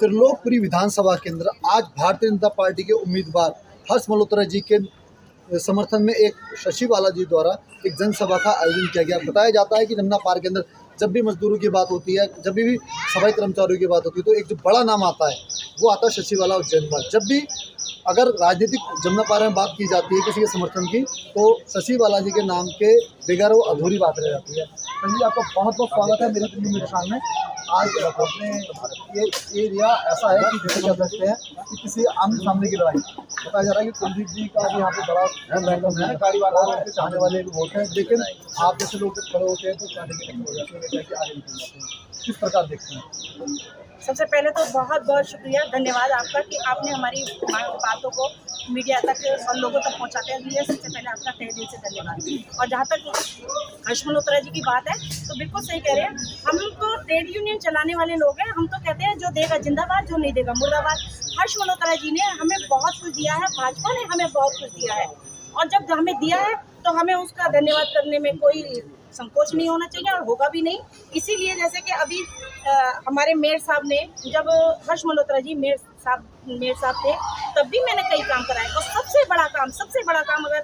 त्रिलोकपुरी विधानसभा केंद्र आज भारतीय जनता पार्टी के उम्मीदवार हर्ष मल्होत्रा जी के समर्थन में एक शशि बालाजी द्वारा एक जनसभा का आयोजन किया गया। बताया जाता है कि जमुना पार्क के अंदर जब भी मजदूरों की बात होती है, जब भी सफाई कर्मचारियों की बात होती है, तो एक जो बड़ा नाम आता है वो आता है शशि बाला उज्जैन। जब भी अगर राजनीतिक जमुना पार्क में बात की जाती है किसी के समर्थन की, तो शशि बालाजी के नाम के बगैर वो अधूरी बात रह जाती है। जी, आपका बहुत बहुत स्वागत है मेरे मीडिया में। आज अपने ये एरिया ऐसा है कि जैसे कह सकते हैं कि किसी आमने सामने की लड़ाई। बताया जा रहा है कि कुलदीप जी का भी यहाँ पे बड़ा रैंडम है, गाड़ी वाला उनके चाहने वाले लोग होते हैं, लेकिन आप जैसे लोग खड़े होते हैं तो चाहने के हो जाते हैं, आगे निकल जाते हैं। किस प्रकार देखते हैं? सबसे पहले तो बहुत बहुत शुक्रिया, धन्यवाद आपका कि आपने हमारी बातों को मीडिया तक और लोगों तक पहुंचाते हैं। सबसे पहले आपका तहे दिल से धन्यवाद। और जहां तक हर्ष मल्होत्रा जी की बात है तो बिल्कुल सही कह रहे हैं। हम तो ट्रेड यूनियन चलाने वाले लोग हैं। हम तो कहते हैं जो देगा जिंदाबाद, जो नहीं देगा मुर्दाबाद। हर्ष मल्होत्रा जी ने हमें बहुत कुछ दिया है, भाजपा ने हमें बहुत कुछ दिया है, और जब हमें दिया है तो हमें उसका धन्यवाद करने में कोई संकोच नहीं होना चाहिए और होगा भी नहीं। इसीलिए जैसे कि अभी हमारे मेयर साहब ने, जब हर्ष मल्होत्रा जी मेयर साहब थे, तब भी मैंने कई काम कराए। और सबसे बड़ा काम अगर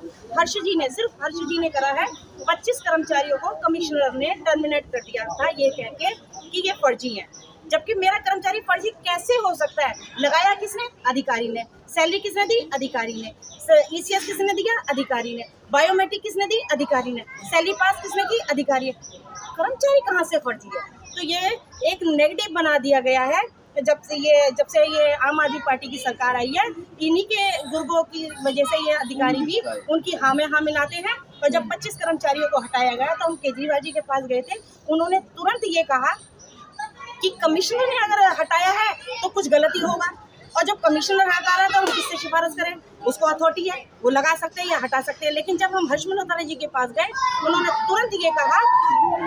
सिर्फ हर्ष जी ने करा है, 25 कर्मचारियों को कमिश्नर ने टर्मिनेट कर दिया था ये कह के कि ये फर्जी है। जबकि मेरा कर्मचारी फर्जी कैसे हो सकता है? लगाया किसने? अधिकारी ने। सैलरी किसने दी? अधिकारी ने। ECS किसने दिया? अधिकारी ने। बायोमेट्रिक किसने दी? अधिकारी ने। सैलरी पास किसने की? अधिकारी। कर्मचारी कहाँ से फर्जी है? तो ये एक नेगेटिव बना दिया गया है। जब से ये आम आदमी पार्टी की सरकार आई है, इन्हीं के गुर्गों की वजह से ये अधिकारी भी उनकी हाँ में हाँ मिलाते हैं। और जब 25 कर्मचारियों को हटाया गया तो हम केजरीवाल जी के पास गए थे। उन्होंने तुरंत ये कहा कि कमिश्नर ने अगर हटाया है तो कुछ गलती होगा, और जब कमिश्नर हटा रहा है तो हम किससे सिफारिश करें? उसको अथॉरिटी है, वो लगा सकते हैं या हटा सकते हैं। लेकिन जब हम हर्ष मल्होत्रा जी के पास गए, उन्होंने तुरंत ये कहा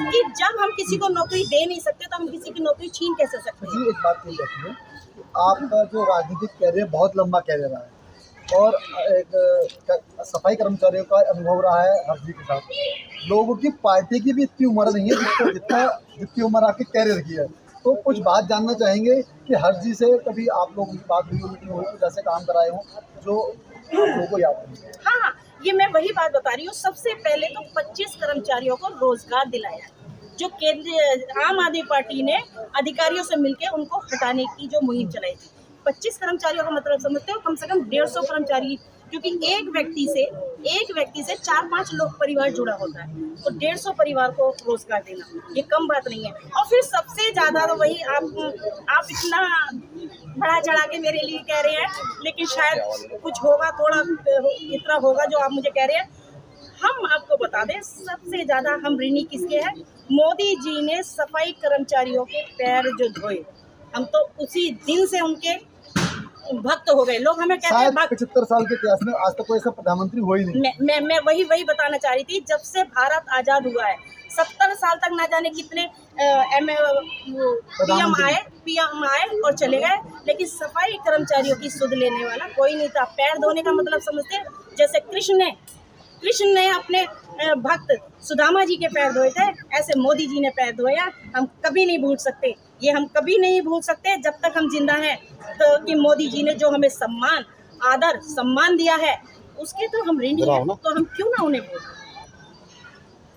कि जब हम किसी को नौकरी दे नहीं सकते तो हम किसी की नौकरी छीन कैसे सकते हैं? जी, एक बात ये कहती है, आपका जो राजनीतिक कैरियर बहुत लंबा कैरियर रहा है और एक सफाई कर्मचारियों का अनुभव रहा है हर्ष जी के साथ। लोगों की पार्टी की भी इतनी उम्र नहीं है जितनी उम्र आपके कैरियर की है। तो कुछ बात जानना चाहेंगे कि हर्ष जी से कभी आप लोगों की बात हुई, मीटिंग हुई, कुछ ऐसे काम कराए हों जो लोगों को याद नहीं? हाँ, ये मैं वही बात बता रही हूँ। सबसे पहले तो 25 कर्मचारियों को रोजगार दिलाया, जो केंद्र आम आदमी पार्टी ने अधिकारियों से मिलकर उनको हटाने की जो मुहिम चलाई थी। 25 कर्मचारियों का मतलब समझते हो? कम से कम 150 कर्मचारी, क्योंकि एक व्यक्ति से 4-5 लोग परिवार जुड़ा होता है, तो 150 परिवार को रोजगार देना ये कम बात नहीं है। और फिर सबसे ज्यादा तो वही आप इतना बढ़ा चढ़ा के मेरे लिए कह रहे हैं, लेकिन शायद कुछ होगा, थोड़ा इतना होगा जो आप मुझे कह रहे हैं। हम आपको बता दें, सबसे ज्यादा हम ऋणी किसके हैं? मोदी जी ने सफाई कर्मचारियों के पैर जो धोए, हम तो उसी दिन से उनके भक्त हो गए। लोग हमें कहते हैं 75 साल के इतिहास में आज तक कोई ऐसा प्रधानमंत्री हुआ ही नहीं। मैं वही बताना चाह रही थी। जब से भारत आजाद हुआ है, 70 साल तक ना जाने कितने पीएम आए और चले गए, लेकिन सफाई कर्मचारियों की सुध लेने वाला कोई नहीं था। पैर धोने का मतलब समझते हैं? जैसे कृष्ण ने अपने भक्त सुदामा जी के पैर धोए थे, ऐसे मोदी जी ने पैर धोया। हम कभी नहीं भूल सकते, ये हम कभी नहीं भूल सकते जब तक हम जिंदा हैं। तो कि मोदी जी ने जो हमें सम्मान, आदर, सम्मान दिया है, उसके तो हम ऋणी हैं, तो हम क्यों ना उन्हें भूलें।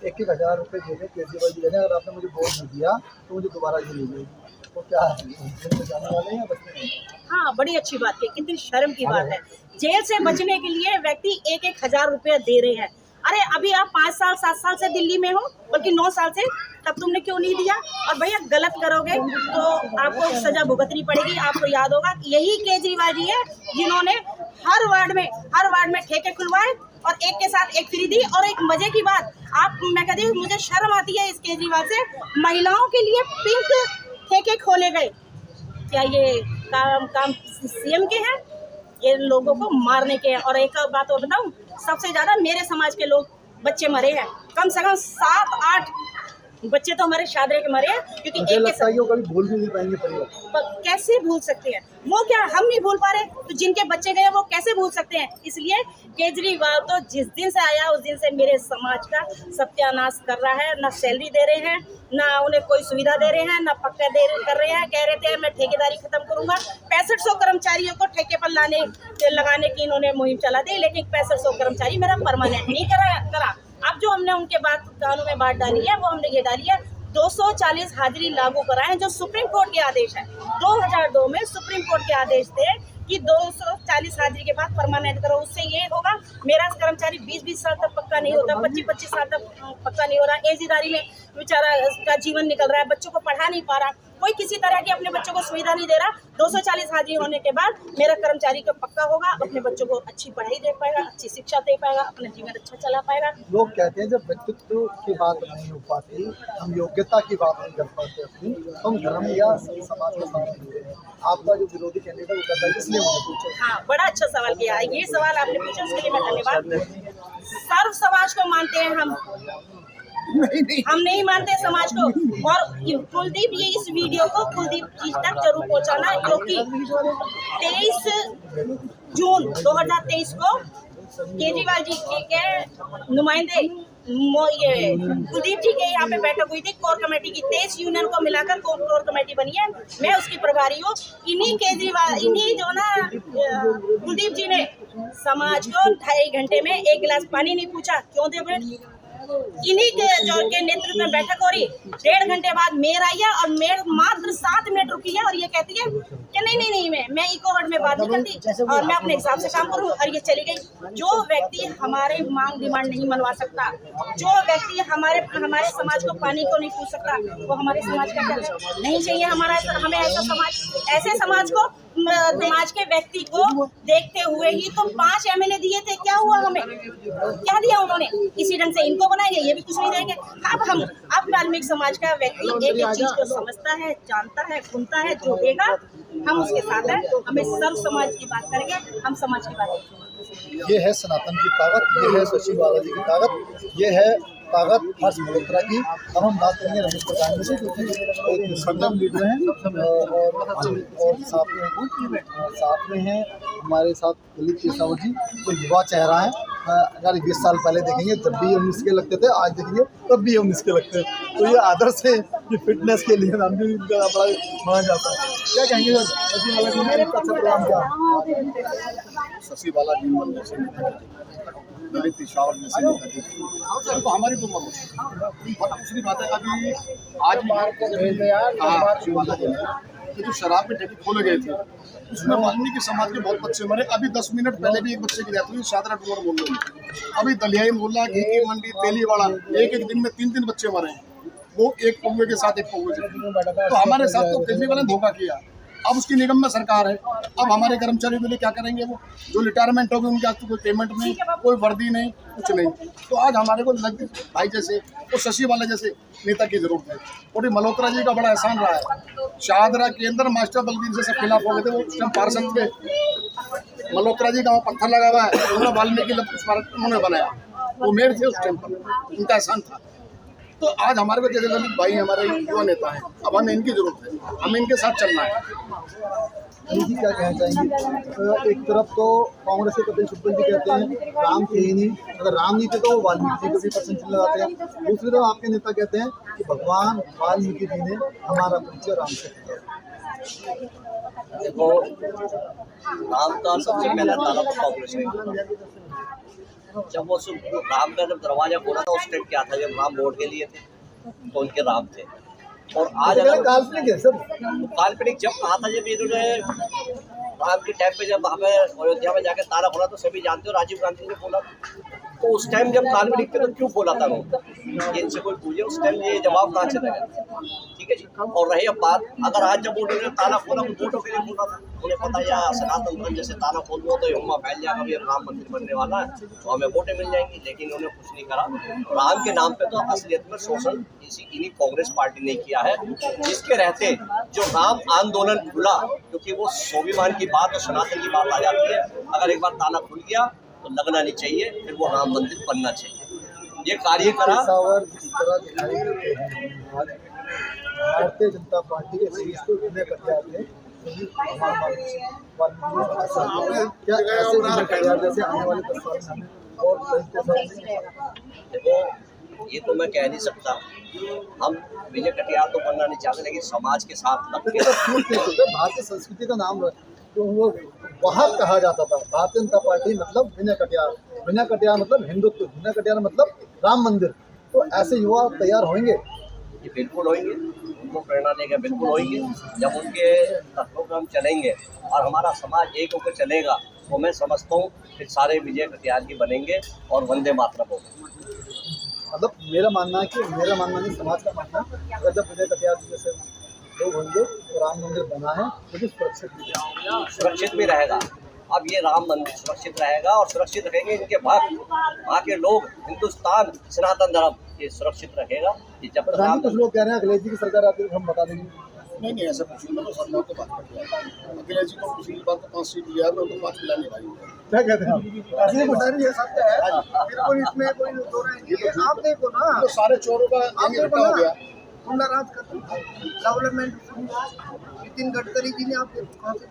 1,000 रुपये दे दे केजरीवाल जी ने, अगर आपने मुझे वोट नहीं दिया तो मुझे दोबारा ये ले जाएगी, तो क्या जेल में जाने वाले हैं बचने? हाँ, बड़ी अच्छी बात है, कितनी शर्म की बात है। जेल से बचने के लिए व्यक्ति 1,000 रुपया दे रहे हैं। अरे अभी आप 5 साल 7 साल से दिल्ली में हो, बल्कि 9 साल से, तब तुमने क्यों नहीं दिया? और भैया गलत करोगे तो आपको सजा भुगतनी पड़ेगी। आपको याद होगा कि यही केजरीवाल जी है जिन्होंने हर वार्ड में ठेके खुलवाए और एक के साथ एक फ्री दी। और एक मजे की बात, मैं कहती हूँ मुझे शर्म आती है इस केजरीवाल से, महिलाओं के लिए पिंक ठेके खोले गए। क्या ये काम CM के हैं? ये लोगों को मारने के हैं। और एक बात और बताऊं, सबसे ज्यादा मेरे समाज के लोग बच्चे मरे हैं। कम से कम 7-8 बच्चे तो हमारे शादरे के मरे हैं, क्योंकि मुझे एक के लगता है कि वो कभी भूल भी नहीं पाएंगे परिवार। कैसे भूल सकते हैं वो, क्या हम नहीं भूल पा रहे, तो जिनके बच्चे गए वो कैसे भूल सकते हैं। इसलिए केजरीवाल तो जिस दिन से आया उस दिन से मेरे समाज का सत्यानाश कर रहा है। ना सैलरी दे रहे हैं, ना उन्हें कोई सुविधा दे रहे हैं, ना पक्का कर रहे हैं। कह रहे थे मैं ठेकेदारी खत्म करूंगा, 6500 कर्मचारियों को ठेके पर लगाने की इन्होंने मुहिम चला दी, लेकिन 6500 कर्मचारी मेरा परमानेंट नहीं करा। अब जो हमने उनके बात कानों में बात डाली है, वो हमने ये डाली है 240 हाजिरी लागू कराएं, जो सुप्रीम कोर्ट के आदेश है। 2002 में सुप्रीम कोर्ट के आदेश थे कि 240 हाजिरी के बाद परमानेंट करो। उससे ये होगा मेरा कर्मचारी 20-20 साल तक पक्का नहीं होता, 25-25 साल तक पक्का नहीं हो रहा, एजीदारी में बेचारा का जीवन निकल रहा है, बच्चों को पढ़ा नहीं पा रहा, कोई किसी तरह की अपने बच्चों को सुविधा नहीं दे रहा। 240 हाजिरी होने के बाद मेरा कर्मचारी का पक्का होगा, अपने बच्चों को अच्छी पढ़ाई दे पाएगा, अच्छी शिक्षा दे पाएगा, अपना जीवन अच्छा चला पाएगा। लोग कहते हैं जब व्यक्तित्व की बात नहीं हो पाती, हम योग्यता की बात नहीं कर पाते अपनी, हम धर्म या समाज का साथ देते हैं। आपका जो विरोधी कैंडिडेट है वो कहता है, इसलिए मैंने पूछा। हाँ, बड़ा अच्छा सवाल किया है। ये सवाल आपने पूछा उसके लिए मैं धन्यवाद। सर्व समाज को मानते हैं हम नहीं मानते समाज को। और कुलदीप, ये इस वीडियो को कुलदीप जी तक जरूर पहुंचाना, क्योंकि 23 जून 2023 को केजरीवाल जी के नुमाइंदे ये कुलदीप जी के यहाँ पे बैठक हुई थी कोर कमेटी की। 23 यूनियन को मिलाकर कोर कमेटी बनी है, मैं उसकी प्रभारी हूँ। इन्हीं जो ना कुलदीप जी ने समाज को 2.5 घंटे में 1 गिलास पानी नहीं पूछा, क्यों देवे। इन्हीं के नेतृत्व में बैठक हो रही। 1.5 घंटे बाद मेयर आई है, और मेयर मात्र 7 मिनट रुकी है और ये कहती है कि नहीं मैं इको हट में बात नहीं करती और मैं अपने हिसाब से काम करूँ, और ये चली गई। जो व्यक्ति हमारे मांग डिमांड नहीं मनवा सकता, जो व्यक्ति हमारे समाज को पानी को नहीं पूछ सकता, वो हमारे समाज का नहीं चाहिए। हमें ऐसे समाज को, समाज के व्यक्ति को देखते हुए ही तो 5 MLA दिए थे। क्या हुआ, हमें क्या दिया उन्होंने? इसी ढंग से इनको बनाएंगे, ये भी कुछ नहीं देंगे। अब वाल्मीकि समाज का व्यक्ति एक चीज को समझता है, जानता है, सुनता है, जो देगा हम उसके साथ हैं। हमें सर्व समाज की बात करेंगे, हम समाज की बात करेंगे। ये है सनातन की ताकत, ये है शशि बालाजी की ताकत, ये है ताकत हर्ष मल्होत्रा की। अब हम बात करेंगे रमेश प्रधान से, क्योंकि एक संगम लीडर हैं और साथ में हैं हमारे साथ दिलीप केसावत जी, तो युवा चेहरा है। अगर 20 साल पहले देखेंगे जब भी 19 के लगते थे, आज देखेंगे तब भी 19 के लगते हैं। तो ये आदर्श है, ये फिटनेस के लिए नाम भी इनका बड़ा माना जाता है। क्या कहेंगे सर, शशि बालाजी ने अच्छा प्रोग्राम किया? शशि बालाजी जैसे दलित पिशावर जैसे तो हमारी तो बहुत दूसरी बात है। अभी आज ये जो शराब के ठेके खोले गए थे, उसमें वाल्मीकि समाज के बहुत बच्चे मरे। अभी 10 मिनट पहले भी एक बच्चे की डेथ हुई, शादरा टूर बोल रहे हैं। अभी दलियाई मोहल्ला, घी मंडी, तेलीवाड़ा, एक दिन में 3 बच्चे मरे हैं, वो एक पौवे के साथ एक पौवे से। तो हमारे साथ तो केजरीवाल ने धोखा किया। अब उसकी निगम में सरकार है, अब हमारे कर्मचारियों के लिए क्या करेंगे? वो जो रिटायरमेंट हो गए उनके आज तो कोई पेमेंट नहीं, कोई वर्दी नहीं, कुछ नहीं। तो आज हमारे को भाई जैसे और शशि वाला जैसे नेता की जरूरत है। और ये मल्होत्रा जी का बड़ा एहसान रहा है। शाहदरा के अंदर मास्टर बलबीर से सब खिलाफ हो गए थे, वो उस टाइम पार्षद थे। मल्होत्रा जी का वहाँ पत्थर लगा हुआ है, उन्होंने वाल्मीकि उन्होंने बनाया, वो मेयर थे उस टाइम पर, उनका एहसान था। तो आज हमारे को जैसे ललित भाई हमारे युवा नेता है, अब हमें इनकी जरूरत है, हमें इनके साथ चलना है। जी क्या कहना चाहेंगे? एक तरफ तो कांग्रेस के कपिल सिब्बल जी कहते हैं राम थे ही नहीं, अगर राम नहीं थे तो वाल्मीकि जी को भी परसेंट लगाते हैं। दूसरी तरफ आपके नेता कहते हैं कि भगवान वाल्मीकि जी ने हमारा परिचय राम से किया। देखो, राम का सबसे पहला ताला कांग्रेस ने, जब वो राम का जब दरवाजा खोला था उस टाइम क्या था? जब राम वोट के लिए थे तो उनके राम थे। और आज अगर काल्पनिक है सब, काल्पनिक जब कहा था, जब इन्होंने राम के टाइम पे जब हमें अयोध्या में जाकर ताला खोला तो सभी जानते हो राजीव गांधी ने खोला। तो उस टाइम जब काल्पनिक थे तो क्यों खोला था वो? इनसे कोई पूछे उस टाइम ये जवाब कहाँ से देगा? ठीक है जी। और रही अब बात, अगर आज जब उन्होंने ताला खोला तो वोटों के लिए खोला था, उन्हें पता है या सनातन धर्म जैसे ताला खोल दो तो युवा फैल जाएगा, अभी राम मंदिर बनने वाला है तो हमें वोटें मिल जाएंगी। लेकिन उन्होंने कुछ नहीं करा। राम के नाम पे तो असलियत में शोषण इन्हीं कांग्रेस पार्टी ने किया है, जिसके रहते जो राम आंदोलन खुला, क्योंकि वो स्वाभिमान की बात और सनातन की बात आ जाती है। अगर एक बार ताला खुल गया तो लगना नहीं चाहिए, फिर वो राम मंदिर बनना चाहिए। ये कार्य करा। पेशावर जिस तरह दिखाई देते हैं आज भारतीय जनता पार्टी के शीर्ष को विनय कटियार थे, क्या ऐसे विनय कटियार जैसे आने वाले प्रस्ताव में और देखो ये तो मैं कह नहीं सकता, हम विजय कटियार तो बनना नहीं चाहते, लेकिन समाज के साथ लग के भारतीय संस्कृति का नाम तो वो वहाँ कहा जाता था भारतीय जनता पार्टी मतलब विनय कटियार मतलब हिंदुत्व, विनय कटियार मतलब राम मंदिर। तो ऐसे युवा तैयार होंगे, ये बिल्कुल होंगे, उनको प्रेरणा देगा, बिल्कुल होंगे। जब उनके तत्वों पर हम चलेंगे और हमारा समाज एक होकर चलेगा तो मैं समझता हूँ फिर सारे विजय कटियार की बनेंगे और वंदे मातरम होगा। मतलब मेरा मानना नहीं समाज का मानना, अगर जब विजय कटियार जैसे लोग होंगे तो राम मंदिर बना है तो सुरक्षित भी रहेगा। अब ये राम मंदिर सुरक्षित रहेगा और सुरक्षित रहेंगे इनके भक्त, वहाँ के लोग, हिंदुस्तान सनातन धर्म ये सुरक्षित रहेगा। ये जब प्रधान कुछ लोग कह रहे हैं अखिलेश जी की सरकार आती है तो हम बता देंगे। नहीं ऐसा कुछ नहीं, मैं सरकार को बात कर दिया। अखिलेश जी को पिछली बार तो 5 सीट लिया है, मैं उनको 5 मिला नहीं भाई। क्या कहते हैं आप? ऐसे बताइए, ये सत्य है, बिल्कुल इसमें कोई दो राय नहीं है। आप देखो ना, तो सारे चोरों का आप यही देखो हो गया। ना, गुंडा राज खत्म, डेवलपमेंट नितिन गडकरी जी ने आप देखो कहाँ से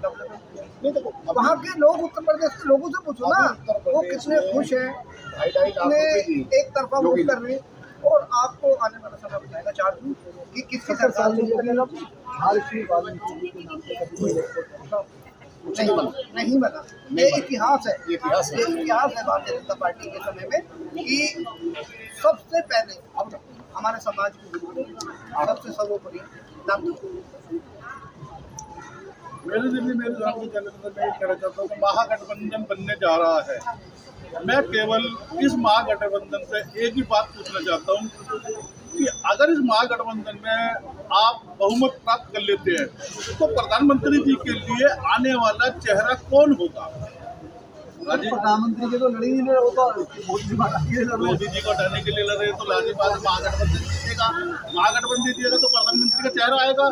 डेवलपमेंट किया। नहीं तो वहाँ के लोग, उत्तर प्रदेश के लोगों से पूछो ना, वो कितने खुश हैं, कितने एक तरफा वोट कर रहे हैं। और आपको आने वाला समय बताएगा 4 जून कि किसकी सरकार नहीं बना। ये इतिहास है, इतिहास है भारतीय जनता पार्टी के समय में कि सबसे पहले हमारे समाज की सबसे सर्वोपरि नाम। मेरे दिल में मेरे साथ में मैं कहना चाहता हूँ कि महागठबंधन बनने जा रहा है। मैं केवल इस महागठबंधन से एक ही बात पूछना चाहता हूँ कि अगर इस महागठबंधन में आप बहुमत प्राप्त कर लेते हैं तो प्रधानमंत्री जी के लिए आने वाला चेहरा कौन होगा? प्रधानमंत्री के तो लड़ी नहीं रहे, मोदी जी को हटाने के लिए लड़ रहे तो लाजिम बात महागठबंधन जीतेगा। महागठबंधन जीतेगा तो प्रधानमंत्री का चेहरा आएगा।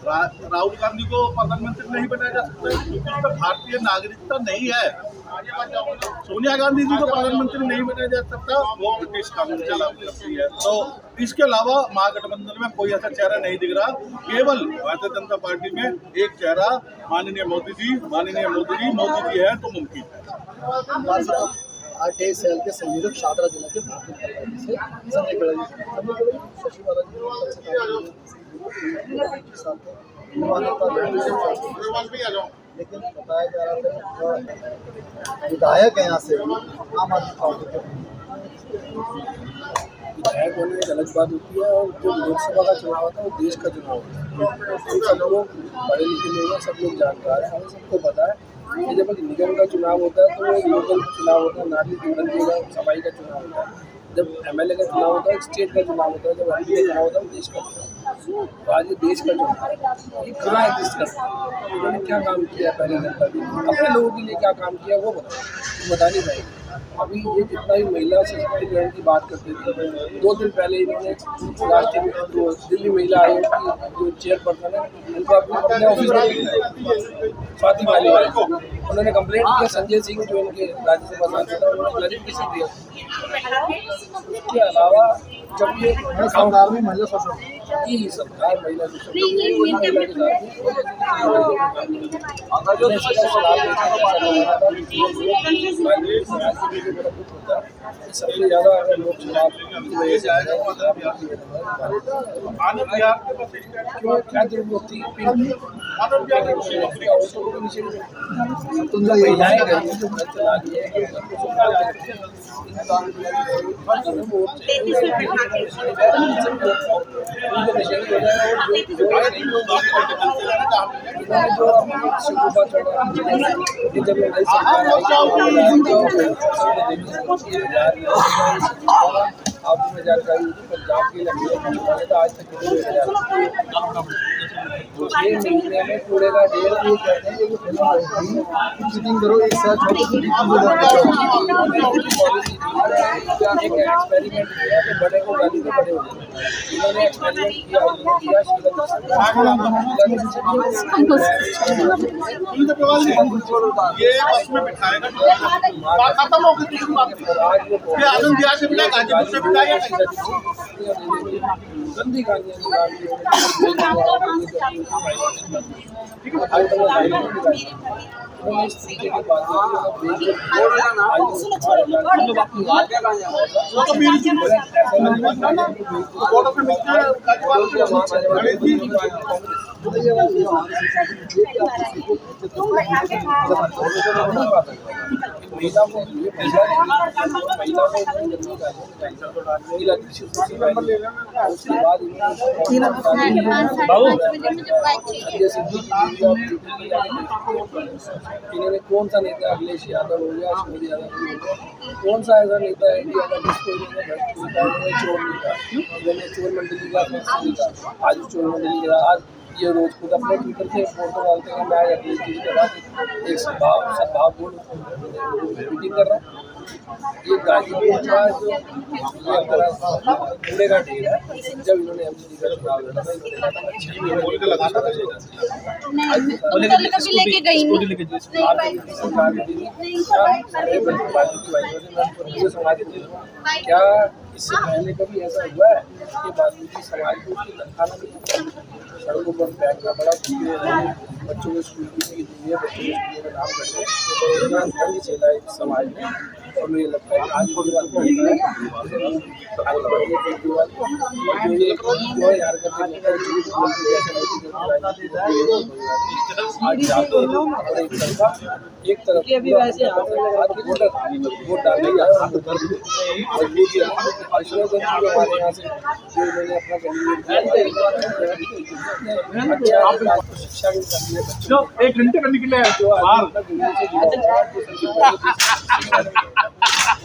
राहुल गांधी को प्रधानमंत्री नहीं बनाया जा सकता क्योंकि उनका भारतीय नागरिकता नहीं है। सोनिया गांधी जी को प्रधानमंत्री नहीं बनाया जा सकता, वो ब्रिटिश कानून चला करती है। तो इसके अलावा महागठबंधन में कोई ऐसा चेहरा नहीं दिख रहा। केवल भारतीय जनता पार्टी में एक चेहरा माननीय मोदी जी है तो मुमकिन है। आरटीआई सेल के संयोजक शादरा जिला के भारतीय जनता पार्टी से संजय गड़ा जी, शशि बालाजी लेकिन बताया जा रहा था विधायक है यहाँ से आम आदमी पार्टी के। विधायक होने एक अलग बात होती है और जो लोकसभा का चुनाव होता है वो देश का चुनाव होता है। तो सब लोग पढ़े लिखे लोग हैं, सब लोग जानकार हैं, हमें सबको पता है कि जब एक निगम का चुनाव होता है तो वो एक लोकल चुनाव होता है, नागरिक निबंधन का सफाई का चुनाव होता है। जब एमएलए का चुनाव होता है एक स्टेट का चुनाव होता है, जब एमपी का चुनाव होता है वो देश का चुनाव। तो आज ये देश का चुनाव है, ये कहाँ एग्जिस्ट करता है, इन्होंने क्या काम किया पहले जनता के लिए, अपने लोगों के लिए क्या काम किया वो बता नहीं पाएंगे। अभी ये जितना ही महिला सशक्तिकरण की बात करते थे, 2 दिन पहले इन्होंने राष्ट्रीय जो दिल्ली महिला आयोग की जो चेयरपर्सन है उनको अपने ऑफिस में स्वाति मालिवाल को उन्होंने कंप्लेंट किया। संजय सिंह जो इनके राज्यसभा सांसद है उन्होंने क्लैरिफिकेशन दिया। इसके अलावा जब ये सरकार में महिला सशक्तिकरण की सरकार महिला सशक्तिकरण सबसे ज़्यादा अगर लोग चुनाव क्या जरूरत थी आप में जानकारी पंजाब के लखनऊ आज तक ये महीने में कूड़े का ढेर ये कहते हैं कि फिल्म आई थी चीटिंग करो एक साथ छोटे एक एक्सपेरिमेंट किया कि बड़े को गाली तो बड़े हो जाए। इन्होंने एक्सपेरिमेंट किया, इन्होंने किया ये उसमें बिठाएगा बात खत्म हो गई। आज वो ये आजम बिहार से बिठाया, गाजीपुर से बिठाया, गंदी गालियाँ इस तरीके की बात फोटो पे मिलते हैं गणेश जी। महिला को ये महिला उसके बाद इन्होंने कौन सा नेता अखिलेश यादव हो गया, सूर्य यादव हो गया, कौन सा ऐसा नेता है इंडिया का जिसको इन्होंने चोर नहीं था, इन्होंने चोर मंडली का आज चोर मंडली का आज ये रोज खुद अपने ट्विटर से फोटो डालते हैं। मैं अखिलेश जी के बाद एक सद्भावपूर्ण मीटिंग कर रहा हूँ। ये गाजीपुर का जो कूड़े का ढेर है, जब इन्होंने एमपी का चुनाव लड़ा था कभी लेके गई नहीं क्या इससे पहले कभी ऐसा हुआ है कि बाल्मीकि समाज को उसकी तनख्वाह न मिली? सड़कों पर बैठना बड़ा बच्चों को स्कूल की फीस दी है, बच्चों को स्कूलों का नाम करते हैं, इतना रंग चला है समाज में। और मुझे लगता है आज मुझे बात करता है एक तरफ वोट डालने हमारे यहाँ से जो इन्होंने अपना शिक्षा भी करनी है बच्चों को। 1 घंटे का निकले जो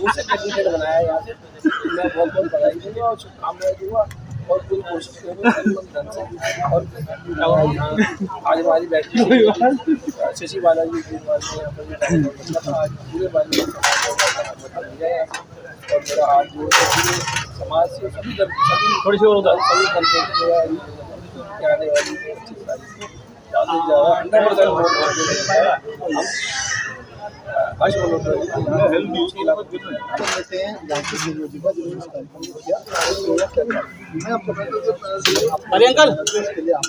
उसे कैंडिडेट बनाया यहाँ से। मैं बहुत बहुत बधाई दूंगा और शुभकामनाएं दूंगा और पूरी कोशिश करेंगे ढंग से। और आज हमारी बैठक शशि बालाजी केजरीवाल ने यहाँ पर आज पूरे बालाजी और मेरा हाथ जोड़ के पूरे समाज से सभी थोड़ी सी होगा सभी आने वाली 25 तारीख को ज़्यादा से ज़्यादा 100% वोट हम हर्ष मल्होत्रा जी लेते हैं गाजीपुर यूनिवर्सिटी का जो इस कार्यक्रम को किया मैं आपको अरे अंकल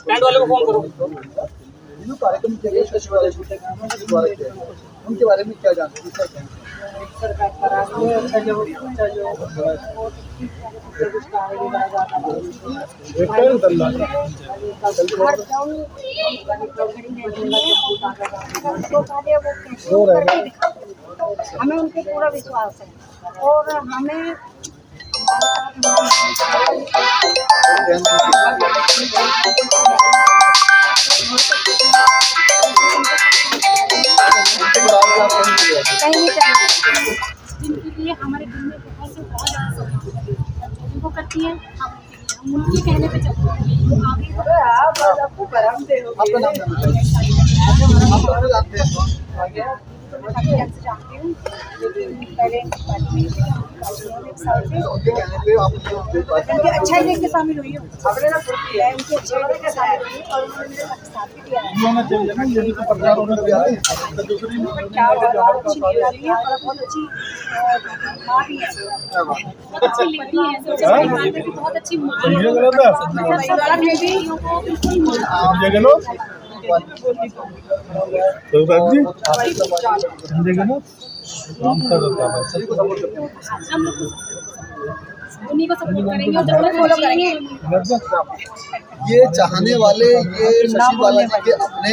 टेंट वाले को फोन करो। जो कार्यक्रम के लिए सचिवालय द्वारा किया गया, उनके बारे में क्या जानते हैं? हमें उन पे पूरा विश्वास है और हमें कहीं नहीं चाहिए जिनके लिए हमारे दिल में बहुत से बहुत ज़्यादा उनको करती है, हम उनके कहने पे चलते हैं। आपको बराम दे आपका नाम जानते हैं? जानती हूँ लेकिन पहले उनके अच्छाई देख के शामिल हुई हूँ, उनकी अच्छाई देख के शामिल हुई और उन्होंने मेरे साथ भी दिया है। अच्छी निकाली है और बहुत अच्छी माँ भी है, अच्छी लिखती है, बहुत अच्छी माँ है। उन्हीं को सपोर्ट करेंगे और जब तक फॉलो करेंगे। ये चाहने वाले ये शशि बालाजी के अपने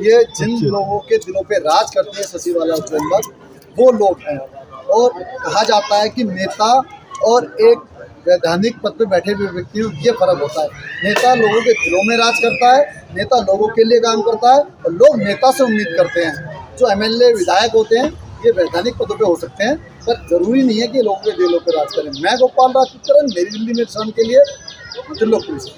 ये जिन लोगों के दिलों पे राज करते हैं शशि बालाजी वो लोग हैं। और कहा जाता है कि नेता और एक वैधानिक पद पे बैठे हुए व्यक्ति में ये फर्क होता है। नेता लोगों के दिलों में राज करता है, नेता लोगों के लिए काम करता है और लोग नेता से उम्मीद करते हैं। जो एमएलए विधायक होते हैं ये वैधानिक पदों पे हो सकते हैं पर जरूरी नहीं है कि लोगों के दिलों पे राज करें। मैं गोपाल राजपूत, मेरी दिल्ली में शाम के लिए त्रिलोकपुरी से।